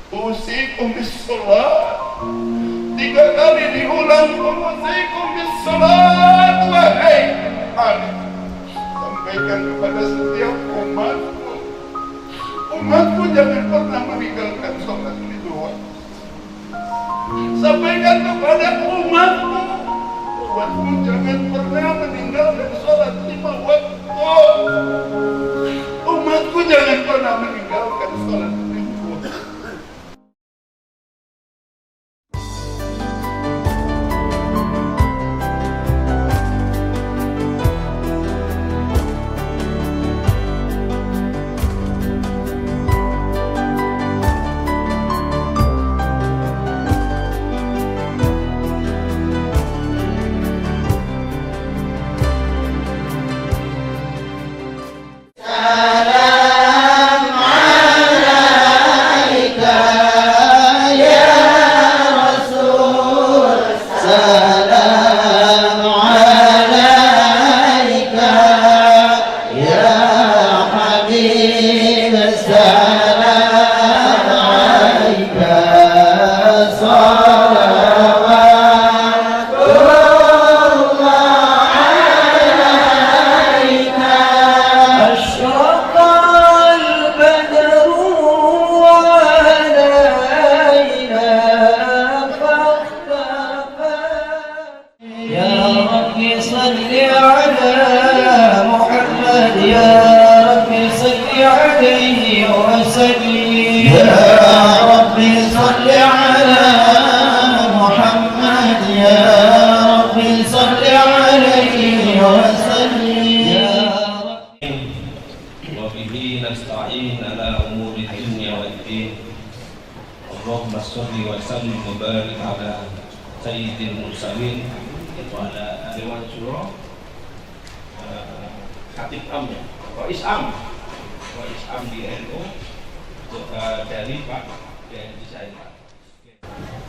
usikum bis salat. 3 kali diulang, usikum bis salat. Wahai Ali, sampaikan kepada setiap umatku jangan pernah meninggalkan sholat 5 waktu. Sampaikan kepada umatku jangan pernah meninggalkan sholat 5 waktu. Umatku jangan pernah meninggalkan sholat 5 waktu. Allahumma sholli wa sallim wa barik ala sayyidil mursalin wa ala alihi wa sahbihi. Khatib Amnya, Rais Am di NU dari Pak Haji Said.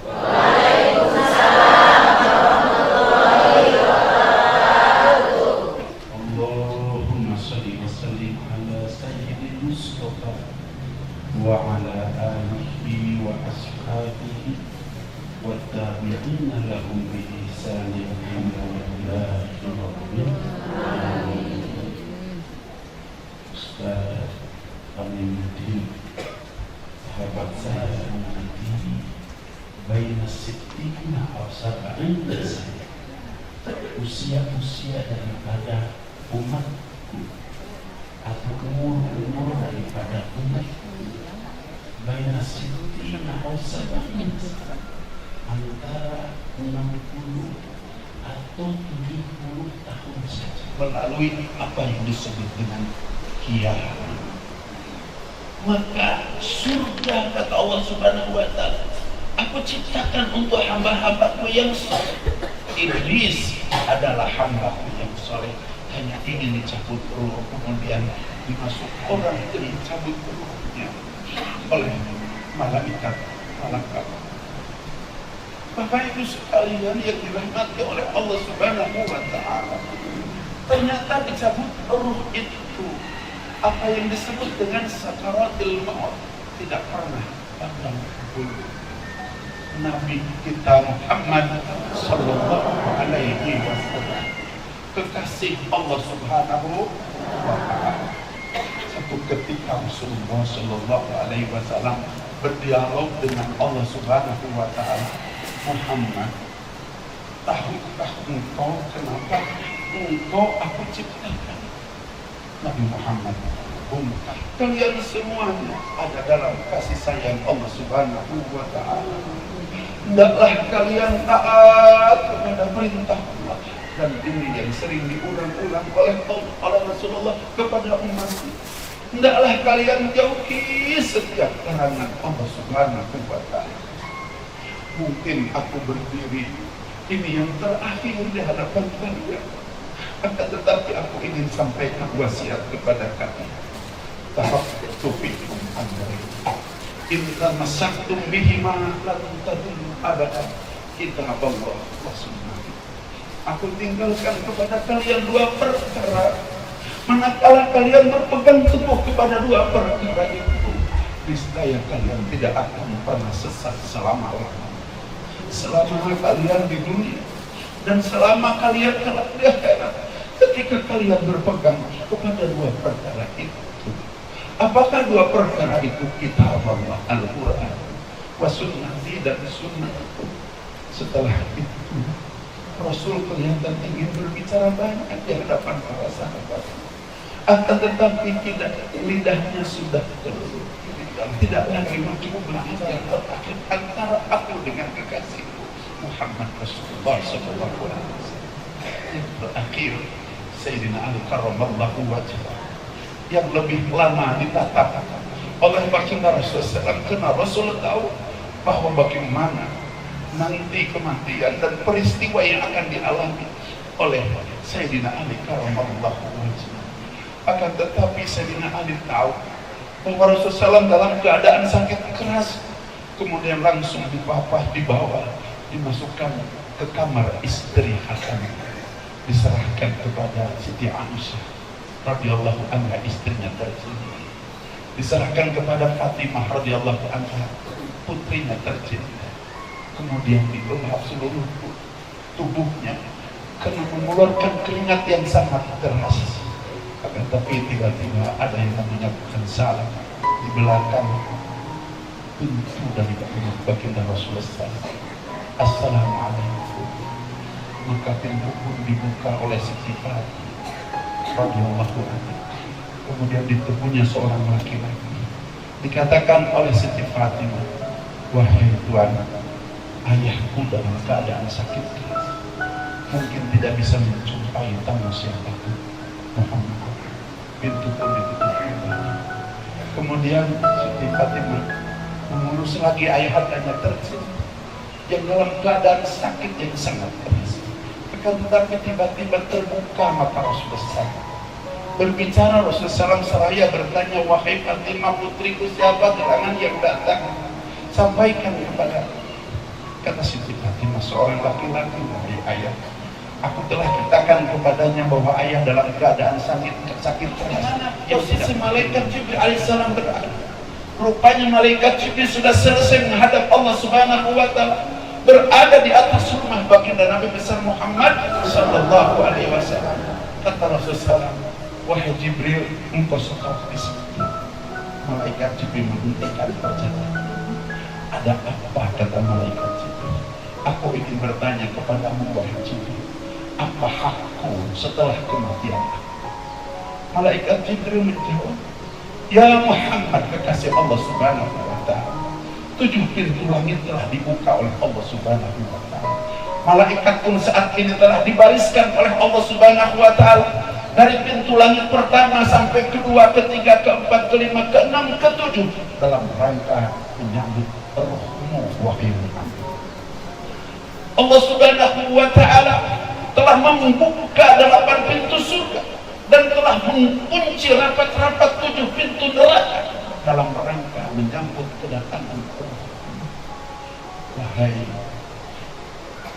Waalaikumsalam warahmatullahi wabarakatuh. Allahumma sholli wa sallim ala sayyidil Mustafa wa ala alihi wa ashabihi wa tabi'ina lahum bi ihsanin ila yaumil amin. Ustaz Aminuddin, sahabat saya nanti baina sittina aw sab'ina sana, usia daripada umatku atau umur daripada umatku, baina sittina aw sab'ina, antara 60 atau 70 tahun saja, melalui apa yang disebut dengan kiamat. Maka surga, kata Allah Subhanahu wa ta'ala, aku ciptakan untuk hamba-hambaku yang saleh. Iblis adalah hambaku yang saleh, hanya ingin dicabut ruh, kemudian dimasuk orang yang dicabut ruhnya oleh malaikat. Bapak Ibu sekalian yang dirahmati oleh Allah Subhanahu wa ta'ala, ternyata dicabut ruh itu, apa yang disebut dengan sakaratul maut, tidak pernah pandang bulu. Nabi kita Muhammad sallallahu alaihi wasallam, kekasih Allah Subhanahu wa ta'ala, satu ketika Rasulullah sallallahu alaihi wasallam berdialog dengan Allah Subhanahu wa ta'ala, Muhammad, tahukah engkau kenapa engkau aku ciptakan? Nabi Muhammad, kalian semuanya ada dalam kasih sayang Allah Subhanahu wa ta'ala. Hendaklah kalian taat kepada perintah Allah. Dan ini yang sering diulang-ulang oleh Rasulullah kepada umatnya. Hendaklah kalian jauhi setiap larangan Allah Subhanahu wa ta'ala. Mungkin aku berdiri ini yang terakhir di hadapan kalian, akan tetapi aku ingin sampaikan wasiat kepada kalian. Tahaqqtu fikum amrayn, idza masaktum bihima lan tadillu abadan, kitab Allah wa sunnah. Aku tinggalkan kepada kalian 2 perkara. Manakala kalian berpegang teguh kepada 2 perkara itu, niscaya kalian tidak akan pernah sesat selama-lamanya, selama kalian di dunia dan selama kalian kelak di akhirat. Ketika kalian berpegang kepada dua perkara itu, apakah dua perkara itu? Kitab Allah Al-Quran wa sunnati, dan sunnah. Setelah itu Rasul kelihatan ingin berbicara banyak di hadapan para sahabat, akan tetapi tidak, lidahnya sudah keluh, tidak lagi mampu berbicara terakhir antara aku dengan kekasihku Muhammad Rasulullah SAW. Yang terakhir Sayyidina Ali karramallahu wajhah, yang lebih lama ditatap oleh baginda Rasulullah SAW, karena Rasul tahu bahwa bagaimana nanti kematian dan peristiwa yang akan dialami oleh Sayyidina Ali karramallahu wajhah. Akan tetapi Sayyidina Ali tahu bahwa Rasulullah SAW dalam keadaan sakit keras, kemudian langsung dibawa, dimasukkan ke kamar istirahat, diserahkan kepada Siti Aisyah radhiyallahu anha, istrinya tercinta, diserahkan kepada Fatimah radhiyallahu anha, putrinya tercinta. Kemudian dibelap seluruh tubuhnya karena mengeluarkan keringat yang sangat deras. Akan tapi tiba-tiba ada yang menyebutkan salam di belakang pintu dari baginda Rasulullah SAW. Assalamualaikum. Maka pintu pun dibuka oleh Siti Fatimah radhiyallahu anha. Kemudian ditemunya seorang laki-laki. Dikatakan oleh Siti Fatimah, wahai Tuan, ayahku dalam keadaan sakit keras, mungkin tidak bisa menjumpai tamu siapapun. Muhammad. Pintu pun ditutup kembali. Kemudian Siti Fatimah mengurus lagi ayahandanya tercinta yang dalam keadaan sakit yang sangat keras. Akan tetapi tiba-tiba terbuka mata Rasulullah SAW. Berbicara Rasulullah SAW seraya bertanya, wahai Fatimah putriku, siapa gerangan yang datang? Sampaikan kepada. Kata Siti Fatimah, seorang laki-laki dari ayah. Aku telah katakan kepadanya bahwa ayah dalam keadaan sakit keras. Posisi malaikat Jibril alaihissalam berada. Rupanya malaikat Jibril sudah selesai menghadap Allah Subhanahu wa Ta'ala, berada di atas rumah baginda Nabi besar Muhammad sallallahu alaihi wasallam. Kata Rasulullah, wahai Jibril, engkau sekali di situ. Malaikat Jibril menghentikan perjalanan. Ada apa? Kata malaikat Jibril. Aku ingin bertanya kepadamu, wahai Jibril, apa hakku setelah kematian aku? Malaikat Jibril menjawab, ya Muhammad, kekasih Allah Subhanahu wa Ta'ala, 7 pintu langit telah dibuka oleh Allah Subhanahu wa Ta'ala. Malaikat pun saat ini telah dibariskan oleh Allah Subhanahu wa Ta'ala, dari pintu langit pertama sampai kedua, ketiga, keempat, kelima, keenam, ketujuh, dalam rangka menyambut rohmu, wahai Muhammad. Allah Subhanahu wa Ta'ala telah membuka 8 pintu surga dan telah mengunci rapat-rapat 7 pintu neraka dalam rangka menyambut kedatangan Allah. Wahai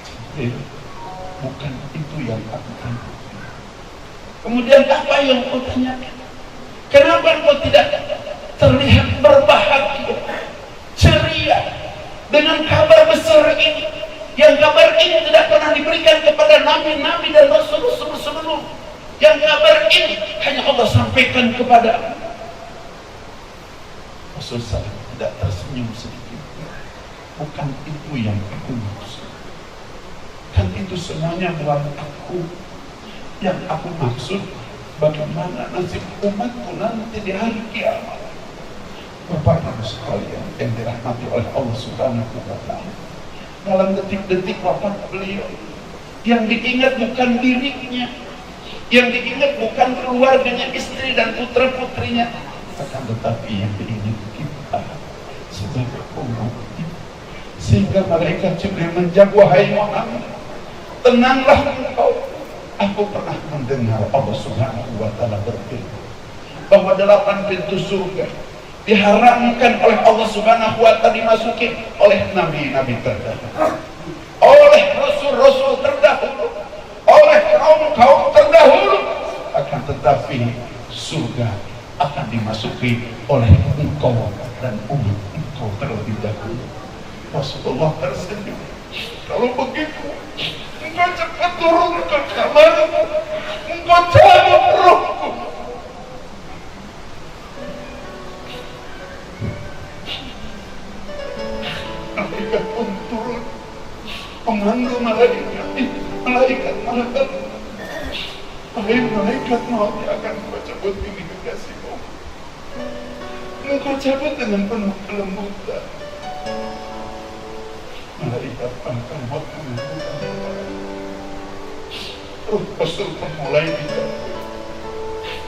Jibril, bukan itu yang aku tanya. Kemudian apa yang kau tanyakan? Kenapa kau tidak terlihat berbahagia, ceria dengan kabar besar ini? Yang kabar ini tidak pernah diberikan kepada nabi-nabi dan rasul-rasul sebelum. Yang kabar ini hanya Allah sampaikan kepada Rasulullah. Tidak tersenyum sedikit. Bukan itu yang aku maksud. Kan itu semuanya buat aku. Yang aku maksud, bagaimana nasib umatku nanti di hari kiamat. Bapak Ibu sekalian yang dirahmati oleh Allah Subhanahu wa Ta'ala, dalam detik-detik wafat beliau, yang diingat bukan dirinya, yang diingat bukan keluarganya, istri dan putra-putrinya, akan tetapi yang diingat kita sebagai umat. Sehingga malaikat Jibril menjawab, wahai Muhammad, tenanglah engkau. Aku pernah mendengar Allah Subhanahu wa Ta'ala berfirman bahwa 8 pintu surga diharamkan oleh Allah Subhanahu wa Ta'ala dimasuki oleh nabi-nabi terdahulu, oleh rasul-rasul terdahulu, oleh kaum-kaum terdahulu. Akan tetapi surga akan dimasuki oleh engkau dan umat engkau terlebih dahulu. Rasulullah tersenyum. Kalau begitu, engkau cepat turun ke kamarmu, engkau cabut rohku. Malaikat pun turun, pemandu malaikat maut yang akan kau cabut ini kekasihmu. Engkau cabut dengan penuh kelembutan. Malaikat akan maut menentukan Ruh Rasul pun mulai dicabut,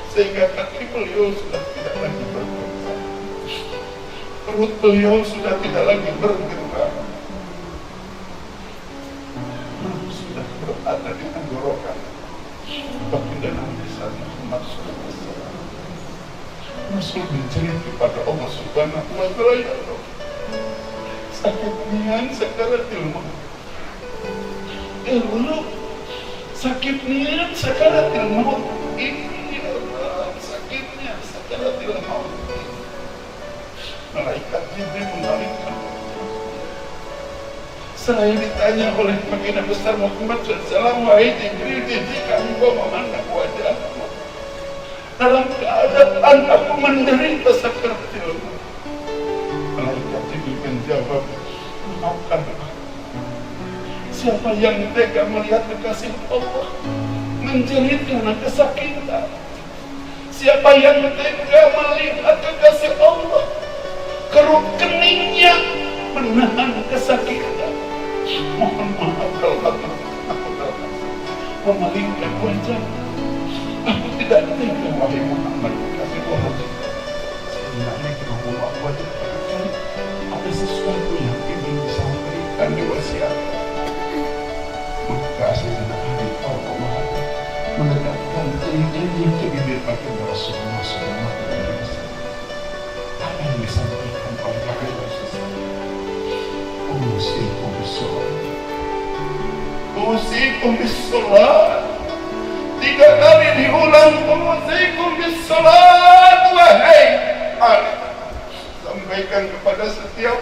sehingga kaki beliau sudah tidak lagi bergerak, perut beliau sudah tidak lagi bergerak, sudah berada di tenggorokan baginda Nabi Muhammad SAW. Rasul menjerit kepada Allah Subhanahu wa Ta'ala, ya Allah, sakitnya sakaratil maut, ya Allah, sakitnya sakaratil maut ini, ya Allah, sakitnya sakaratil maut. Malaikat Jibril mengalihkan. Saya ditanya oleh baginda besar Muhammad SAW, wahai Jibril, jika engkau memandang wajahmu dalam keadaan aku menderita sakaratil maut, malaikat Jibril menjawab, maafkan aku. Siapa yang tega melihat kekasih Allah menjerit karena kesakitan? Siapa yang tega melihat kekasih Allah keruk keningnya menahan kesakitan? Mohon maaf kalau aku terlalu memalingkan wajah. Aku tidak tega, wahai Muhammad, kekasih Allah. Saya tidak wajah barangkali ada sesuatu yang ingin disampaikan di wasiat. Maka Sayyidina Ali Allah mendekatkan telinga ke bibir baginda Rasulullah SAW. Apa yang disampaikan oleh baginda Rasulullah? Usikum bis-salat. 3 kali diulang, usikum bis-salat, wahai Ali. Sampaikan kepada setiap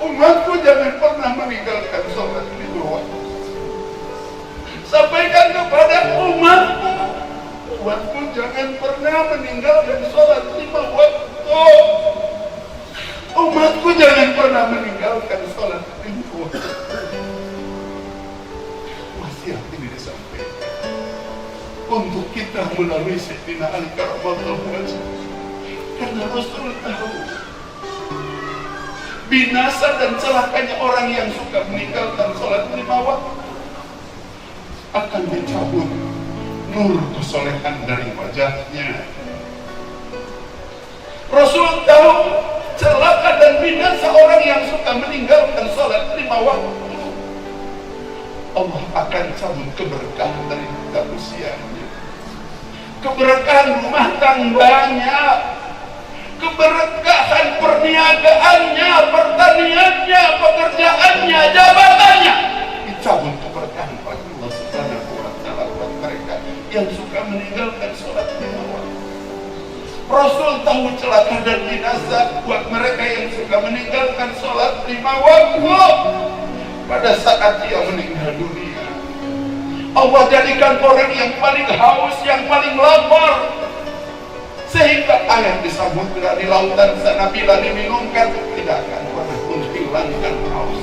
umatku jangan pernah meninggalkan sholat 5 waktu. Sampaikan kepada umatku jangan pernah meninggalkan sholat 5 waktu. Umatku jangan pernah meninggalkan sholat 5 waktu. Wasiat ini disampaikan untuk kita melalui Sayyidina Ali karramallahu wajhahu, karena Rasul tahu binasa dan celakanya orang yang suka meninggalkan sholat 5 waktu, akan dicabut nur kesolehan dari wajahnya. Rasul tahu celaka dan binasa orang yang suka meninggalkan sholat 5 waktu. Allah akan cabut keberkahan dari usianya, keberkahan rumah tangganya, keberkahan perniagaannya, pertaniannya, pekerjaannya, jabatannya. Dicabut keberkahan oleh Allah Subhanahu wa Ta'ala buat mereka yang suka meninggalkan sholat 5 waktu. Rasul tahu celaka dan binasa buat mereka yang suka meninggalkan sholat 5 waktu. Pada saat dia meninggal dunia, Allah jadikan orang yang paling haus, yang paling lapar, sehingga air di samudra, di lautan sana bila diminumkan tidak akan pernah menghilangkan haus.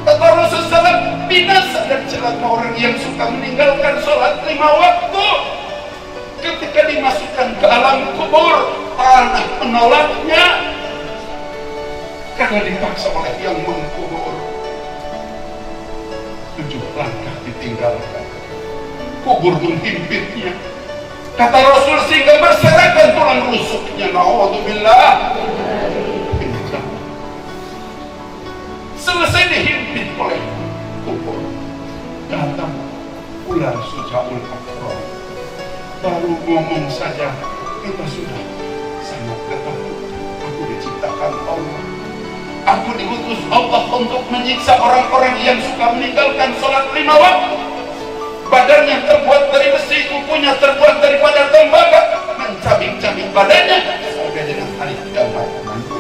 Kata Rasulullah SAW, binasa dan celaka orang yang suka meninggalkan sholat 5 waktu. Ketika dimasukkan ke alam kubur, tanah menolaknya karena dipaksa oleh yang mengkubur. 7 langkah ditinggalkan, kubur menghimpitnya. Kata Rasul, sehingga berserakan tulang rusuknya. Na'udzubillah. Selesai dihimpit oleh kubur, datang ular sujaul akram. Baru ngomong saja kita sudah sangat ketahui, aku diciptakan Allah, aku diutus Allah untuk menyiksa orang-orang yang suka meninggalkan sholat 5 waktu. badannya terbuat dari besi, kukunya terbuat daripada tembaga, mencabik-cabik badannya sampai dengan hari kiamat nanti.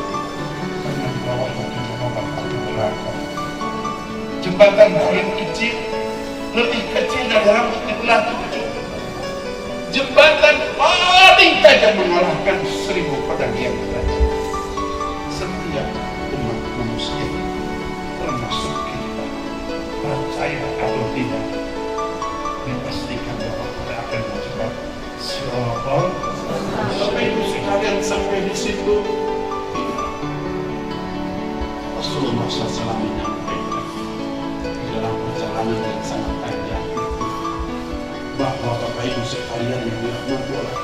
Jembatan paling kecil, lebih kecil dari rambut di belah 7. Jembatan paling tajam mengalahkan 1000 pedang yang tajam. Setiap umat manusia, termasuk kita, percaya atau tidak, dipastikan bahwa kita akan mencapai siratal. Bapak Ibu sekalian, sampai di situ Rasulullah SAW menyampaikan di dalam perjalanan yang sangat panjang bahwa Bapak Ibu sekalian yang dirahmati oleh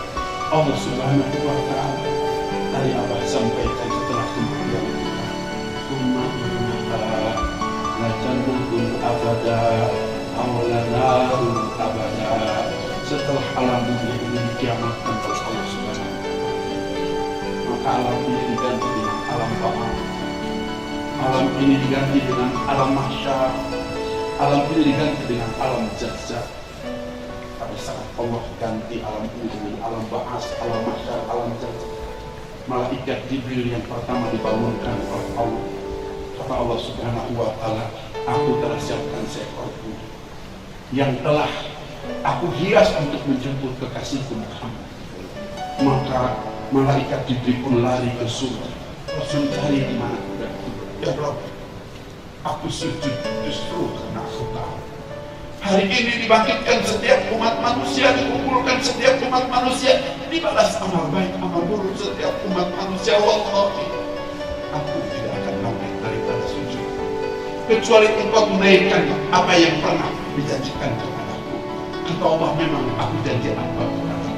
Allah Subhanahu wa Ta'ala, tadi Abah sampaikan setelah kemudian umat la jannatul abada awlanarul abada, setelah alam dunia ini dikiamatkan oleh Allah Subhanahu wa Ta'ala, maka alam ini diganti dengan alam bawah, alam ini diganti dengan alam mahsyar, alam ini diganti dengan alam jarzah. Pada saat Allah ganti alam ini dengan alam ba'as, alam mahsyar, alam jarzah, malaikat Jibril yang pertama dibangunkan oleh Allah. Kata Allah Subhanahu wa Ta'ala, aku telah siapkan seekor kuda yang telah aku hias untuk menjemput kekasihku Muhammad. Maka malaikat Jibril pun lari ke surga, langsung cari di mana kuda itu. Ya Allah, aku sujud justru karena aku tahu hari ini dibangkitkan setiap umat manusia, dikumpulkan setiap umat manusia, dibalas amal baik, amal buruk setiap umat manusia. Wallahi, aku tidak akan bangkit daripada sujud kecuali engkau menaikkan apa yang pernah dijanjikan kepadaku. Kata Allah, memang aku janji apa kepadaku?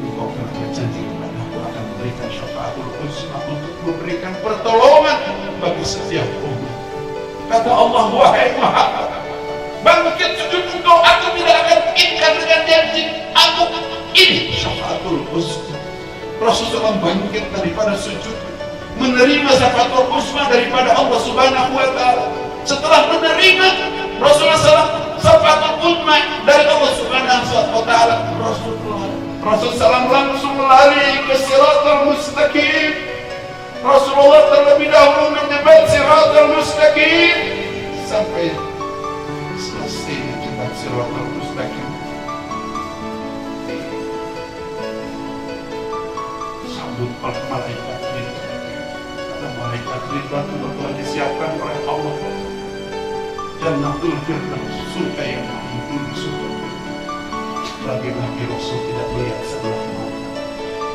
Engkau pernah berjanji kepadaku akan memberikan syafaatul uzma untuk memberikan pertolongan bagi setiap umat. Kata Allah, wahai Muhammad, bangkit sujud engkau, aku tidak akan ingkar dengan janji aku. Ini syafaatul uzma. Rasulullah bangkit daripada sujud, menerima syafaatul uzma daripada Allah Subhanahu wa Ta'ala. Setelah menerima Rasulullah SAW syafaatul uzma dari Allah Subhanahu wa Ta'ala, Rasulullah langsung lari ke siratal mustaqim. Rasulullah terlebih dahulu menyebat siratal mustaqim sampai selesai menyebat siratal mustaqim. Sambut oleh malaikat Ridwan. Kata malaikat Ridwan itu telah disiapkan oleh Allah. Jannatul Firdaus, surga yang paling tinggi surga. Lagi-lagi Rasul tidak melihat sebelah mana.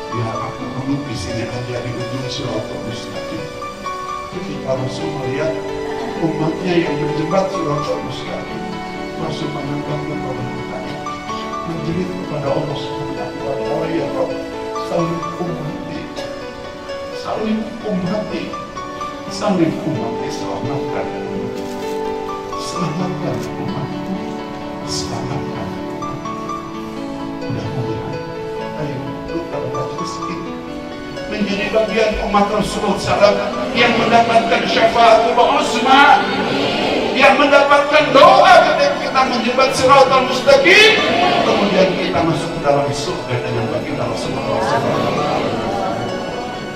Biar aku duduk di sini aja di ujung siratal mustaqim. Ketika Rasul melihat umatnya yang menjembat siratal mustaqim, Rasul mengangkat kedua tangan, menjerit kepada Allah Subhanahu wa Ta'ala, ya Rabb, saling ummati, saling ummati, saling ummati, selamatkan umatku, selamatkan. Mudah-mudahan ayo kita majlis ini menjadi bagian umat Rasulullah SAW yang mendapatkan syafaatul uzma, yang mendapatkan doa ketika kita menjebat siratal mustaqim, kemudian kita masuk ke dalam surga dengan baginda Rasulullah SAW.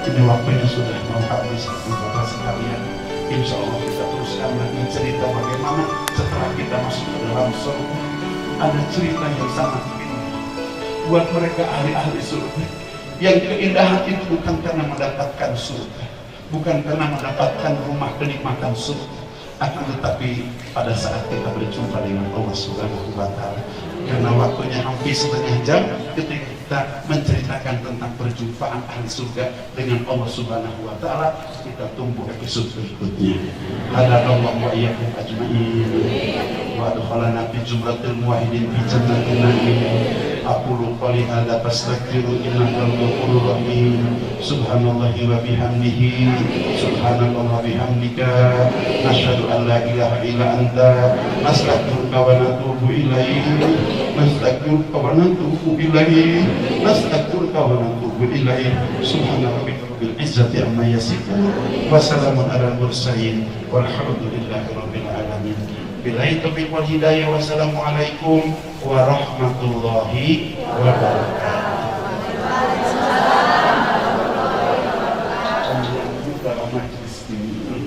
Ini waktunya sudah mau habis, Bapak sekalian. Insya Allah kita teruskan lagi cerita bagaimana setelah kita masuk ke dalam surga. Ada cerita yang sangat indah buat mereka ahli-ahli surga. Yang keindahan itu bukan karena mendapatkan surga, bukan karena mendapatkan rumah kenikmatan surga, akan tetapi pada saat kita berjumpa dengan Allah Subhanahu wa Ta'ala. Karena waktunya hampir setengah jam ketika kita menceritakan tentang perjumpaan ahli surga dengan Allah Subhanahu wa Ta'ala, kita tunggu episode berikutnya. Hadanallahu wa iyyakum ajma'in wa adkhalana fi jumlatil muwahhidin fi jannatin na'im. Aqulu qali hadza fastaghfiru innahu ghafurur rahim. Subhanallahi wa bihamdihi, subhanallah wa bihamdika, nasyhadu an la ilaha illa anta, nastaghfiruka wa natubu ilaik, nastaghfiruka wa natubu ilaik, nastaghfiruka wa natubu ilaik. Subhana rabbika rabbil izzati amma yasifun wa salamun alal mursalin walhamdulillahi rabbil alamin. Billahi taufiq wal hidayah. Wassalamualaikum warahmatullahi wabarakatuh. Dalam majlis ini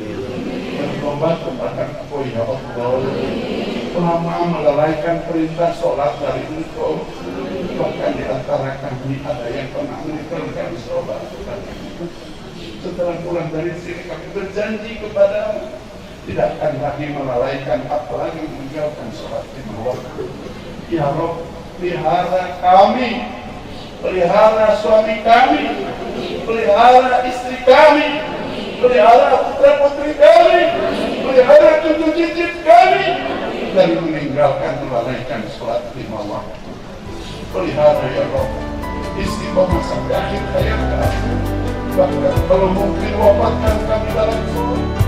bertobat kepada Engkau ya Allah, lama melalaikan perintah sholat dari Engkau, bahkan di antara kami ada yang pernah meninggalkan sholat. Setelah pulang dari sini kami berjanji kepada tidak akan lagi melalaikan, apalagi meninggalkan sholat lima waktu. Ya Rabb, pelihara kami, pelihara suami kami, pelihara istri kami, pelihara putra putri kami, pelihara cucu cicit kami dari meninggalkan melalaikan sholat lima waktu. Pelihara ya Rabb, istiqomah sampai akhir hayat kami. Bahkan kalau mungkin wafatkan kami dalam sholat.